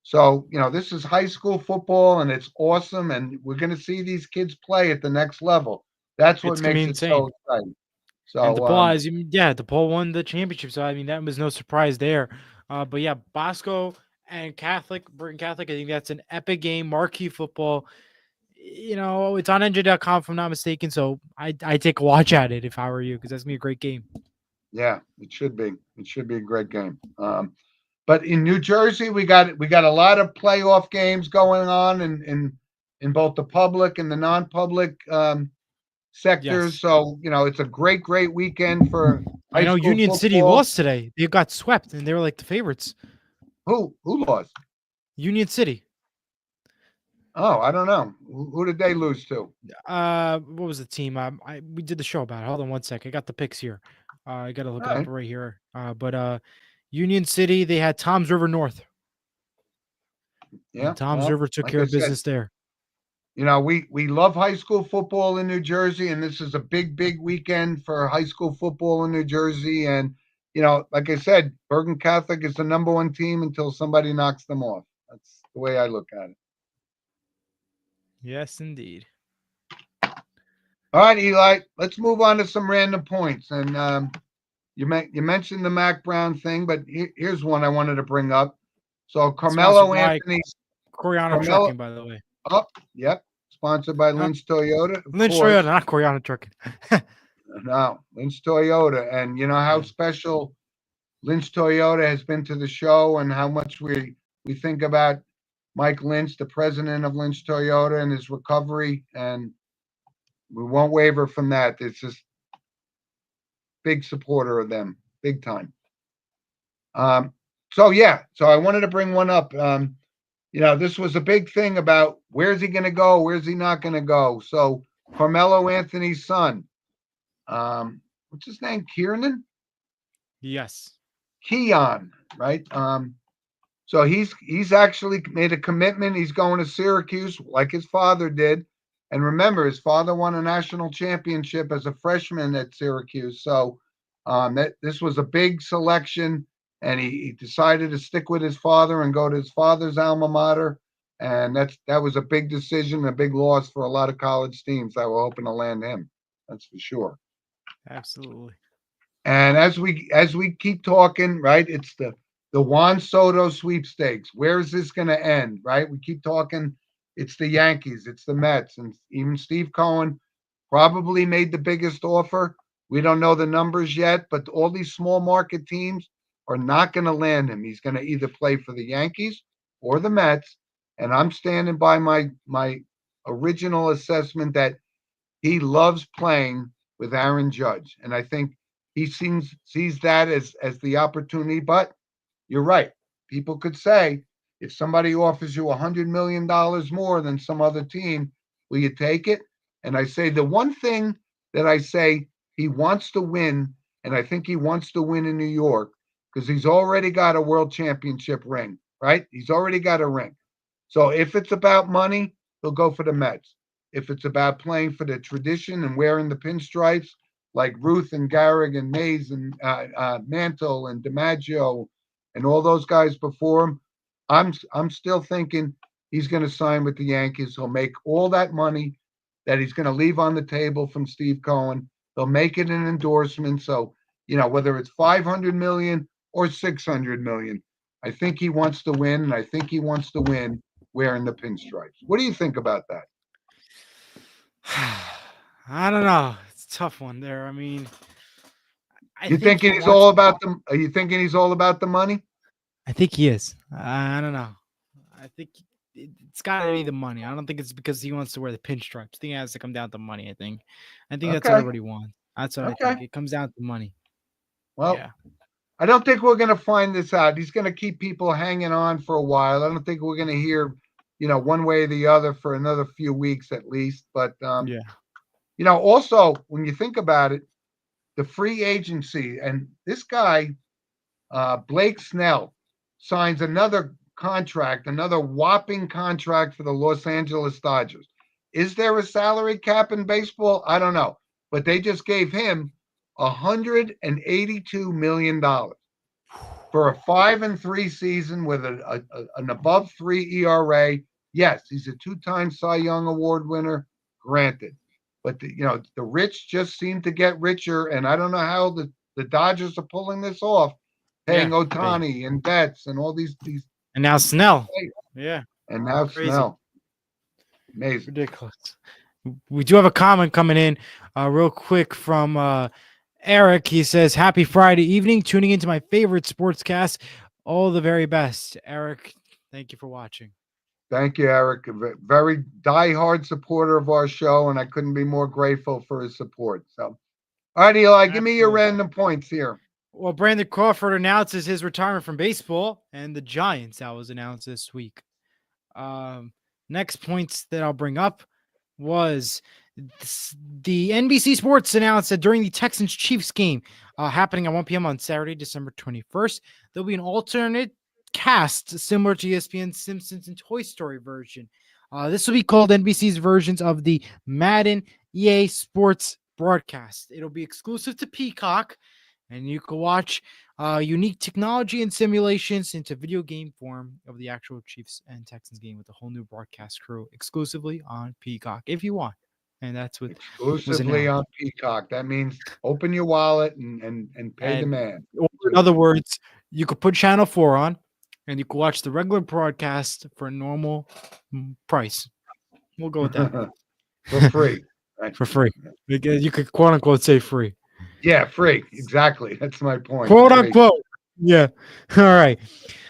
Speaker 1: So this is high school football, and it's awesome, and we're going to see these kids play at the next level. That's what
Speaker 2: It's gonna be
Speaker 1: makes it so
Speaker 2: insane.
Speaker 1: exciting.
Speaker 2: And
Speaker 1: So
Speaker 2: DePaul, DePaul won the championship. So I mean, that was no surprise there. But yeah, Bosco and Bergen Catholic. I think that's an epic game, marquee football. It's on NJ.com if I'm not mistaken. So I take a watch at it if I were you, because that's gonna be a great game.
Speaker 1: yeah, it should be. It should be a great game. But in New Jersey, we got a lot of playoff games going on in both the public and the non-public sectors.
Speaker 2: Yes.
Speaker 1: So it's a great weekend for
Speaker 2: I
Speaker 1: high
Speaker 2: know
Speaker 1: school
Speaker 2: Union City
Speaker 1: football.
Speaker 2: lost today. They got swept, and they were like the favorites.
Speaker 1: Who lost?
Speaker 2: Union City.
Speaker 1: Oh, I don't know. Who did they lose to?
Speaker 2: What was the team? We did the show about it. Hold on one sec. I got the picks here. I got to look
Speaker 1: All
Speaker 2: it up
Speaker 1: right.
Speaker 2: right here. But Union City, they had Tom's River North,
Speaker 1: Yeah.
Speaker 2: and Tom's
Speaker 1: Well,
Speaker 2: River took
Speaker 1: like
Speaker 2: care
Speaker 1: I
Speaker 2: of
Speaker 1: said,
Speaker 2: business there.
Speaker 1: we love high school football in New Jersey, and this is a big weekend for high school football in New Jersey. And like I said, Bergen Catholic is the number one team until somebody knocks them off. That's the way I look at it.
Speaker 2: Yes, indeed.
Speaker 1: All right, Eli, let's move on to some random points. And you mentioned the Mac Brown thing, but here's one I wanted to bring up. So
Speaker 2: Sponsored
Speaker 1: Carmelo
Speaker 2: by
Speaker 1: Anthony,
Speaker 2: Coriano
Speaker 1: Carmelo,
Speaker 2: Trucking, by the way.
Speaker 1: oh, yep, sponsored by
Speaker 2: Uh,
Speaker 1: Lynch Toyota, of
Speaker 2: Lynch Toyota,
Speaker 1: course.
Speaker 2: not Coriano Trucking.
Speaker 1: No, Lynch Toyota. And you know how
Speaker 2: Yeah.
Speaker 1: special Lynch Toyota has been to the show and how much we think about Mike Lynch, the president of Lynch Toyota, and his recovery. And we won't waver from that. It's just big supporter of them, big time. So yeah, so I wanted to bring one up. This was a big thing about where's he going to go, where's he not going to go. So Carmelo Anthony's son, what's his name, Kiernan,
Speaker 2: Yes.
Speaker 1: Keon, right? So he's actually made a commitment. He's going to Syracuse like his father did. And remember, his father won a national championship as a freshman at Syracuse. So this was a big selection, and he decided to stick with his father and go to his father's alma mater. And that was a big decision, a big loss for a lot of college teams that were hoping to land him. That's for sure.
Speaker 2: Absolutely.
Speaker 1: And as we keep talking, right? It's the Juan Soto sweepstakes. Where is this going to end? Right? We keep talking. It's the Yankees, it's the Mets, and even Steve Cohen probably made the biggest offer. We don't know the numbers yet, but all these small market teams are not going to land him. He's going to either play for the Yankees or the Mets, and I'm standing by my original assessment that he loves playing with Aaron Judge, and I think he sees that as the opportunity. But you're right. People could say if somebody offers you $100 million more than some other team, will you take it? And I say the one thing that I say he wants to win, and I think he wants to win in New York because he's already got a world championship ring, right? He's already got a ring. So if it's about money, he'll go for the Mets. If it's about playing for the tradition and wearing the pinstripes, like Ruth and Gehrig and Mays and Mantle and DiMaggio and all those guys before him, I'm still thinking he's going to sign with the Yankees. He'll make all that money that he's going to leave on the table from Steve Cohen. They'll make it an endorsement. So whether it's 500 million or 600 million, I think he wants to win, and I think he wants to win wearing the pinstripes. What do you think about that?
Speaker 2: I don't know. It's a tough one there. I mean, I
Speaker 1: You
Speaker 2: think he
Speaker 1: thinking he's
Speaker 2: wants.
Speaker 1: all about the? Are you thinking he's all about the money?
Speaker 2: I think he is. I don't know. I think it's got to be the money. I don't think it's because he wants to wear the pinstripes. I think it has to come down to money. I think that's what
Speaker 1: Okay,
Speaker 2: everybody wants. That's what I
Speaker 1: okay.
Speaker 2: think. It comes down to money.
Speaker 1: Well,
Speaker 2: Yeah.
Speaker 1: I don't think we're going to find this out. He's going to keep people hanging on for a while. I don't think we're going to hear, one way or the other for another few weeks at least. But
Speaker 2: Yeah.
Speaker 1: also when you think about it, the free agency and this guy, Blake Snell, signs another contract, another whopping contract for the Los Angeles Dodgers. Is there a salary cap in baseball? I don't know, but they just gave him $182 million for a 5-3 season with an above 3 ERA. Yes, he's a two-time Cy Young Award winner, granted, but the rich just seem to get richer, and I don't know how the Dodgers are pulling this off, paying
Speaker 2: Yeah.
Speaker 1: Otani and Betts and all these
Speaker 2: And now Snell.
Speaker 1: players.
Speaker 2: Yeah.
Speaker 1: And now
Speaker 2: Crazy.
Speaker 1: Snell, amazing.
Speaker 2: Ridiculous. We do have a comment coming in real quick from Eric. He says, "Happy Friday evening. Tuning into my favorite sportscast. All the very best." Eric, thank you for watching.
Speaker 1: Thank you, Eric. A very diehard supporter of our show, and I couldn't be more grateful for his support. So, all right, Eli, give me your
Speaker 2: Absolutely.
Speaker 1: random points here.
Speaker 2: Well, Brandon Crawford announces his retirement from baseball, and the Giants that was announced this week. Next points that I'll bring up was the NBC Sports announced that during the Texans Chiefs game happening at 1 p.m. on Saturday, December 21st, there'll be an alternate cast similar to ESPN's Simpsons and Toy Story version. This will be called NBC's versions of the Madden EA Sports broadcast. It'll be exclusive to Peacock, and you can watch unique technology and simulations into video game form of the actual Chiefs and Texans game with a whole new broadcast crew exclusively on Peacock if you want. And that's what was
Speaker 1: Exclusively
Speaker 2: announced.
Speaker 1: on Peacock. That means open your wallet and pay the
Speaker 2: And
Speaker 1: man.
Speaker 2: or in other words, you could put Channel 4 on and you could watch the regular broadcast for a normal price. We'll go with that.
Speaker 1: For free. Right?
Speaker 2: For free. You could quote unquote say free.
Speaker 1: Yeah, free. Exactly. That's my point.
Speaker 2: Quote
Speaker 1: Free.
Speaker 2: unquote. Yeah. All right.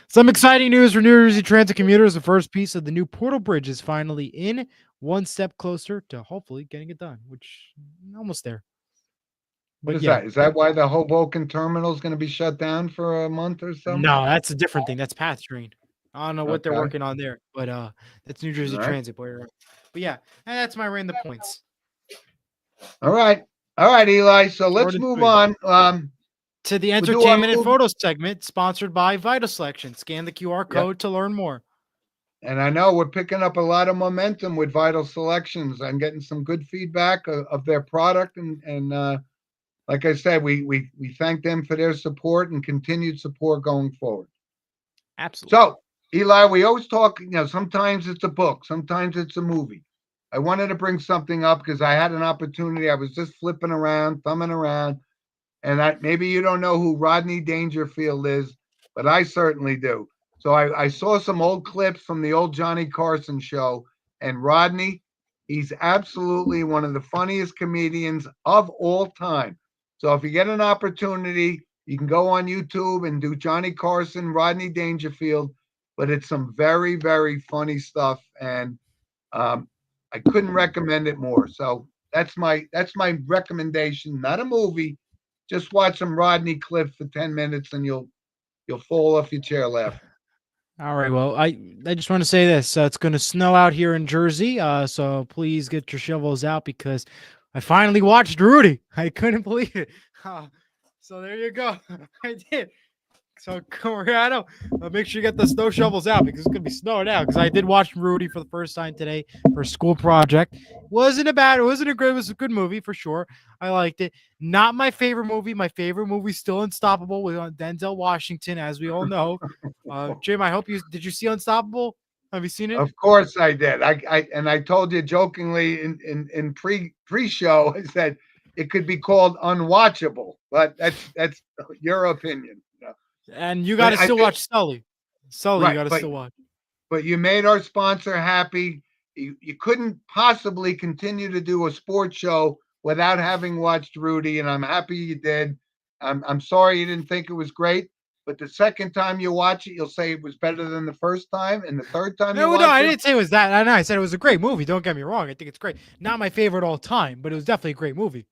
Speaker 2: Some exciting news for New Jersey Transit commuters. The first piece of the new Portal Bridge is finally in, one step closer to hopefully getting it done, which almost there.
Speaker 1: What
Speaker 2: But
Speaker 1: is
Speaker 2: yeah,
Speaker 1: that? Is that why the Hoboken terminal is going to be shut down for a month or so?
Speaker 2: no, that's a different thing. That's Path Train. I don't know what they're
Speaker 1: Okay.
Speaker 2: working on there, but that's New
Speaker 1: All
Speaker 2: Jersey
Speaker 1: right.
Speaker 2: Transit. But yeah, and that's my random points.
Speaker 1: All right. All right, Eli. So
Speaker 2: Short
Speaker 1: let's
Speaker 2: and
Speaker 1: move
Speaker 2: sweet.
Speaker 1: on.
Speaker 2: To the
Speaker 1: We'll do our
Speaker 2: entertainment and
Speaker 1: movie.
Speaker 2: photo segment, sponsored by Vital Selection. Scan the QR
Speaker 1: Yep.
Speaker 2: code to learn more.
Speaker 1: And I know we're picking up a lot of momentum with Vital Selections. I'm getting some good feedback of their product, and like I said, we thank them for their support and continued support going forward.
Speaker 2: Absolutely.
Speaker 1: So, Eli, we always talk. Sometimes it's a book, sometimes it's a movie. I wanted to bring something up because I had an opportunity. I was just flipping around, thumbing around, and maybe you don't know who Rodney Dangerfield is, but I certainly do. So I saw some old clips from the old Johnny Carson show, and Rodney, he's absolutely one of the funniest comedians of all time. So if you get an opportunity, you can go on YouTube and do Johnny Carson, Rodney Dangerfield, but it's some very, very funny stuff, and I couldn't recommend it more. So that's my recommendation. Not a movie, just watch some Rodney clips for 10 minutes and you'll fall off your chair laughing.
Speaker 2: All right. Well, I just want to say this. It's going to snow out here in Jersey. So please get your shovels out because I finally watched Rudy. I couldn't believe it. So there you go. I did. So Coriano, make sure you get the snow shovels out because it's gonna be snowing out. Because I did watch Rudy for the first time today for a school project. Wasn't a bad. It wasn't a great. It was a good movie for sure. I liked it. Not my favorite movie. My favorite movie is still Unstoppable with Denzel Washington, as we all know. Jim, I hope you did. You see Unstoppable? Have you seen it?
Speaker 1: Of course I did. I told you jokingly in pre-show, I said it could be called unwatchable, but that's your opinion.
Speaker 2: And you got
Speaker 1: But
Speaker 2: to
Speaker 1: I
Speaker 2: still
Speaker 1: think
Speaker 2: watch Sully. Sully, you
Speaker 1: right,
Speaker 2: got to still watch.
Speaker 1: but you made our sponsor happy. You couldn't possibly continue to do a sports show without having watched Rudy, and I'm happy you did. I'm sorry you didn't think it was great, but the second time you watch it, you'll say it was better than the first time, and the third time you
Speaker 2: No,
Speaker 1: watch
Speaker 2: I
Speaker 1: it,
Speaker 2: didn't say it was that. I know I said it was a great movie. Don't get me wrong. I think it's great. Not my favorite all time, but it was definitely a great movie.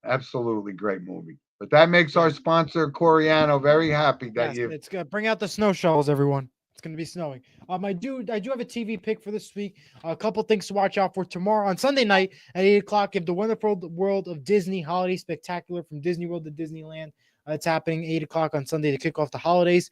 Speaker 1: absolutely great movie. But that makes
Speaker 2: Yeah.
Speaker 1: our sponsor Coriano very happy that
Speaker 2: Yes,
Speaker 1: you.
Speaker 2: it's gonna bring out the snow shovels, everyone. It's gonna be snowing. I do have a TV pick for this week. A couple things to watch out for tomorrow on Sunday night at 8 o'clock. You have the Wonderful World of Disney Holiday Spectacular from Disney World to Disneyland. It's happening 8 o'clock on Sunday to kick off the holidays.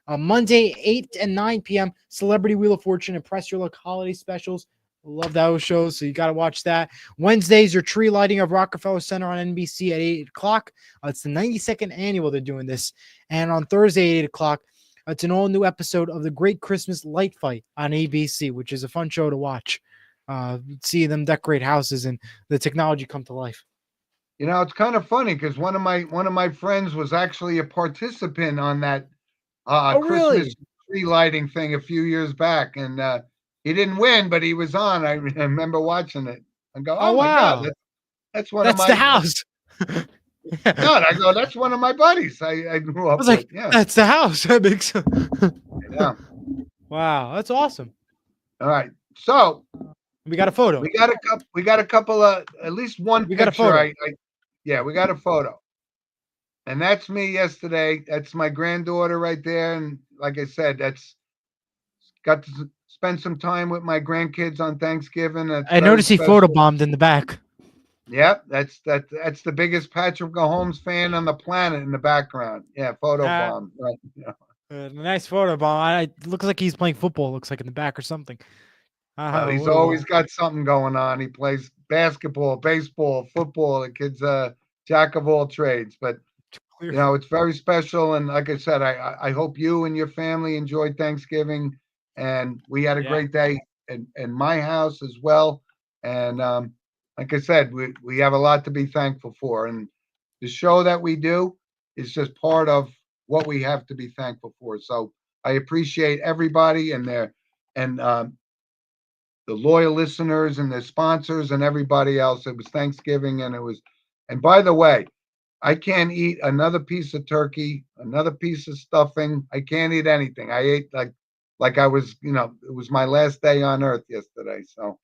Speaker 2: On Monday, 8 and 9 p.m., Celebrity Wheel of Fortune and Press Your Luck holiday specials. Love those shows, so you got to watch that. Wednesdays, your tree lighting of Rockefeller Center on NBC at 8 o'clock. It's the 92nd annual they're doing this. And on Thursday, 8 o'clock, it's an all-new episode of The Great Christmas Light Fight on ABC, which is a fun show to watch. See them decorate houses and the technology come to life.
Speaker 1: It's kind of funny because one of my friends was actually a participant on that
Speaker 2: Oh,
Speaker 1: Christmas
Speaker 2: really?
Speaker 1: tree lighting thing a few years back, and he didn't win, but he was on. I remember watching it. I go,
Speaker 2: Oh,
Speaker 1: oh my god,
Speaker 2: wow.
Speaker 1: that's one of
Speaker 2: That's the
Speaker 1: my
Speaker 2: house.
Speaker 1: no.
Speaker 2: I
Speaker 1: I go, that's one of my buddies I grew up
Speaker 2: was
Speaker 1: with.
Speaker 2: like,
Speaker 1: Yeah,
Speaker 2: that's the house. That makes sense.
Speaker 1: yeah.
Speaker 2: Wow, that's awesome.
Speaker 1: All right, so
Speaker 2: We got a photo.
Speaker 1: we got a couple of at least one
Speaker 2: We got a
Speaker 1: picture.
Speaker 2: photo.
Speaker 1: Yeah, we got a photo, and that's me yesterday. That's my granddaughter right there, and like I said, that's got to spend some time with my grandkids on Thanksgiving. That's
Speaker 2: I
Speaker 1: very
Speaker 2: noticed he
Speaker 1: special.
Speaker 2: photobombed in the back.
Speaker 1: Yep, that's the biggest Patrick Mahomes fan on the planet in the background. Yeah, photo
Speaker 2: Uh,
Speaker 1: bomb. Right. Yeah.
Speaker 2: nice photobomb. It looks like he's playing football. Looks like in the back or something.
Speaker 1: Well, he's
Speaker 2: What a
Speaker 1: always
Speaker 2: bomb.
Speaker 1: got something going on. He plays basketball, baseball, football. The kid's a jack of all trades. But it's very special. And like I said, I hope you and your family enjoyed Thanksgiving. And we had a
Speaker 2: Yeah.
Speaker 1: great day in my house as well. And like I said, we have a lot to be thankful for. And the show that we do is just part of what we have to be thankful for. So I appreciate everybody and the loyal listeners and the sponsors and everybody else. It was Thanksgiving and by the way, I can't eat another piece of turkey, another piece of stuffing. I can't eat anything. I ate like I was, it was my last day on earth yesterday. So,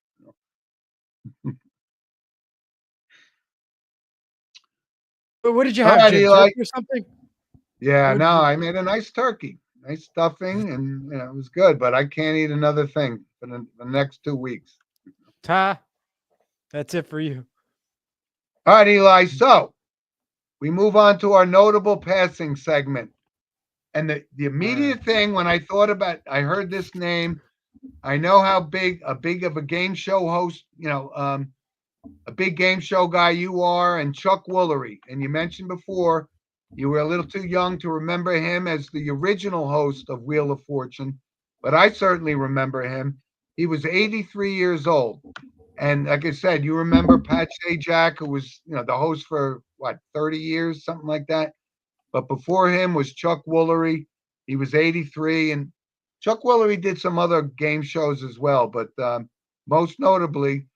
Speaker 2: What did you
Speaker 1: All
Speaker 2: have,
Speaker 1: right,
Speaker 2: Jim?
Speaker 1: Eli.
Speaker 2: Turkey or something?
Speaker 1: Yeah,
Speaker 2: What
Speaker 1: no,
Speaker 2: did you?
Speaker 1: I made a nice turkey, nice stuffing, and it was good. But I can't eat another thing for the next 2 weeks.
Speaker 2: Ta. That's it for you.
Speaker 1: All right, Eli. So we move on to our notable passing segment. And the
Speaker 2: All right.
Speaker 1: immediate thing when I heard this name, I know how big of a game show host, a big game show guy you are, and Chuck Woolery. And you mentioned before you were a little too young to remember him as the original host of Wheel of Fortune, but I certainly remember him. He was 83 years old. And like I said, you remember Pat Sajak, who was, the host for what, 30 years, something like that. But before him was Chuck Woolery. He was 83. And Chuck Woolery did some other game shows as well. But most notably,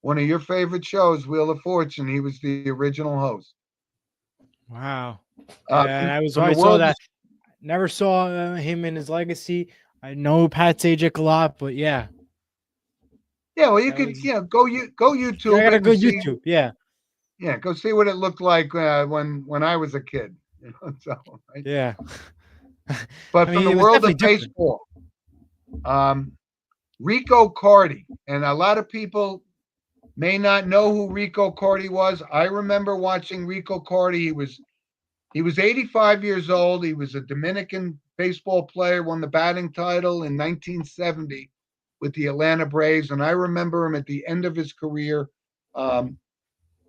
Speaker 1: one of your favorite shows, Wheel of Fortune, he was the original host.
Speaker 2: Wow.
Speaker 1: Uh,
Speaker 2: And
Speaker 1: from,
Speaker 2: I
Speaker 1: from the
Speaker 2: saw
Speaker 1: world of,
Speaker 2: that. Never saw him in his legacy. I know Pat Sajak a lot, but yeah,
Speaker 1: yeah, well, you
Speaker 2: that
Speaker 1: could,
Speaker 2: was.
Speaker 1: go
Speaker 2: Yeah, I
Speaker 1: YouTube
Speaker 2: gotta
Speaker 1: it
Speaker 2: go
Speaker 1: and see,
Speaker 2: YouTube. Yeah,
Speaker 1: yeah, go see what it looked like when I was a kid. So, right?
Speaker 2: yeah.
Speaker 1: But
Speaker 2: I
Speaker 1: from
Speaker 2: mean,
Speaker 1: the
Speaker 2: it was
Speaker 1: world
Speaker 2: definitely
Speaker 1: of
Speaker 2: different.
Speaker 1: baseball, um, Rico Cardi, and a lot of people may not know who Rico Cardi was. I remember watching Rico Cardi. He was 85 years old. He was a Dominican baseball player, won the batting title in 1970 with the Atlanta Braves, and I remember him at the end of his career, um,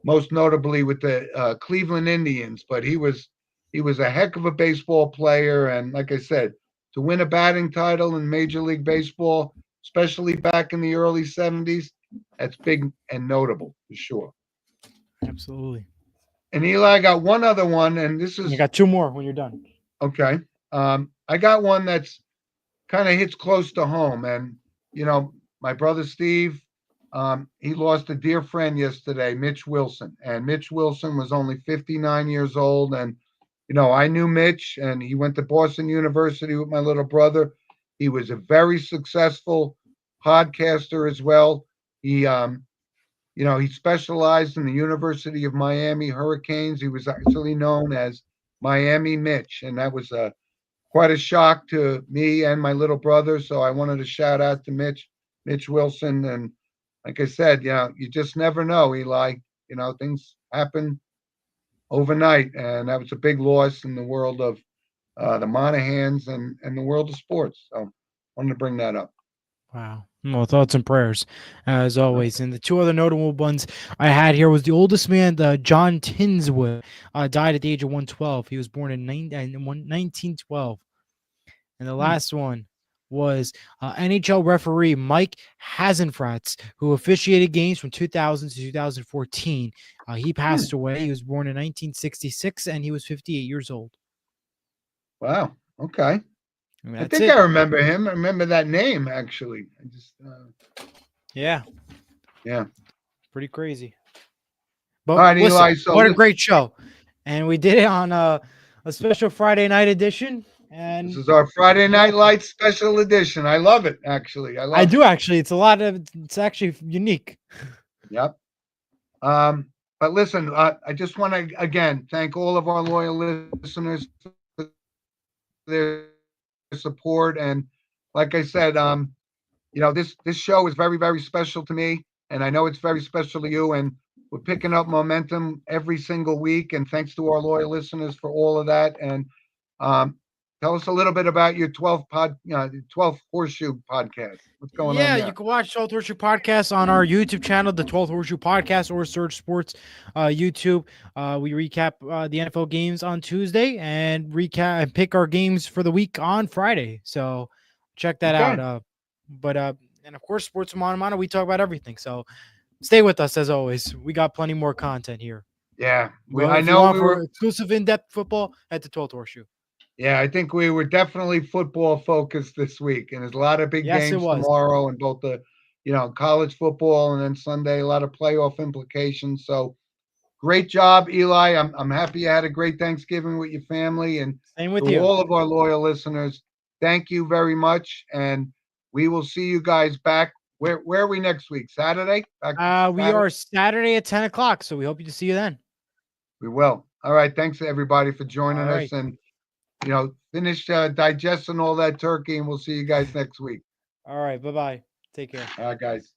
Speaker 1: most notably with the Cleveland Indians. But he was a heck of a baseball player, and like I said, to win a batting title in Major League Baseball, especially back in the early 70s, that's big and notable for sure.
Speaker 2: Absolutely.
Speaker 1: And Eli, I got one other one, and this
Speaker 2: And you
Speaker 1: is
Speaker 2: got two more when you're done.
Speaker 1: okay. I got one that's kind of hits close to home. And, my brother Steve, he lost a dear friend yesterday, Mitch Wilson. And Mitch Wilson was only 59 years old. And, I knew Mitch, and he went to Boston University with my little brother. He was a very successful podcaster as well. He specialized in the University of Miami Hurricanes. He was actually known as Miami Mitch, and that was quite a shock to me and my little brother. So I wanted to shout out to Mitch Wilson. And like I said, you just never know, Eli. Things happen overnight, and that was a big loss in the world of the Monahans and the world of sports. So I wanted to bring that up.
Speaker 2: Wow. Well, thoughts and prayers, as always. And the two other notable ones I had here was the oldest man, John Tinswood, died at the age of 112. He was born in 1912. And the
Speaker 1: Hmm.
Speaker 2: last one was NHL referee Mike Hasenfratz, who officiated games from 2000 to 2014. He
Speaker 1: Hmm.
Speaker 2: passed away. He was born in 1966, and he was 58 years old.
Speaker 1: Wow. Okay.
Speaker 2: And
Speaker 1: I
Speaker 2: that's
Speaker 1: think I
Speaker 2: it.
Speaker 1: remember him. I remember that name actually. I just,
Speaker 2: Yeah,
Speaker 1: yeah.
Speaker 2: pretty crazy.
Speaker 1: All
Speaker 2: But
Speaker 1: right,
Speaker 2: listen,
Speaker 1: Eli. So
Speaker 2: what a
Speaker 1: this
Speaker 2: great show. And we did it on a special Friday night edition.
Speaker 1: this
Speaker 2: And
Speaker 1: is our Friday
Speaker 2: you're
Speaker 1: Night
Speaker 2: welcome.
Speaker 1: Lights special edition. I love it. Actually, I
Speaker 2: I
Speaker 1: love it.
Speaker 2: do actually. It's actually unique.
Speaker 1: Yep. But listen, I just want to again thank all of our loyal listeners for their support. And like I said, this show is very, very special to me, and I know it's very special to you. And we're picking up momentum every single week. And thanks to our loyal listeners for all of that. And um, tell us a little bit about your 12th Horseshoe podcast. What's going on
Speaker 2: Yeah, you
Speaker 1: there?
Speaker 2: can watch 12th Horseshoe Podcast on our YouTube channel, the 12th Horseshoe Podcast, or Surge Sports YouTube. We recap the NFL games on Tuesday and recap and pick our games for the week on Friday. So check that
Speaker 1: Okay.
Speaker 2: out. But and of course, Sports Mono, we talk about everything. So stay with us as always. We got plenty more content here.
Speaker 1: Yeah.
Speaker 2: Well,
Speaker 1: I
Speaker 2: if you
Speaker 1: know
Speaker 2: want
Speaker 1: we were.
Speaker 2: for exclusive in-depth football, at the 12th Horseshoe.
Speaker 1: Yeah, I think we were definitely football focused this week, and there's a lot of big
Speaker 2: Yes, it
Speaker 1: games
Speaker 2: was.
Speaker 1: tomorrow, and both the, college football, and then Sunday a lot of playoff implications. So great job, Eli. I'm happy you had a great Thanksgiving with your family, and
Speaker 2: Same
Speaker 1: to
Speaker 2: with you.
Speaker 1: all of our loyal listeners, thank you very much, and we will see you guys back. Where are we next week? Saturday? Back
Speaker 2: We
Speaker 1: Saturday.
Speaker 2: are Saturday at 10 o'clock, so we hope to see you then.
Speaker 1: We will. All right. Thanks everybody for joining
Speaker 2: All right.
Speaker 1: us, and finish digesting all that turkey, and we'll see you guys next week.
Speaker 2: All right. Bye bye. Take care.
Speaker 1: All right, guys.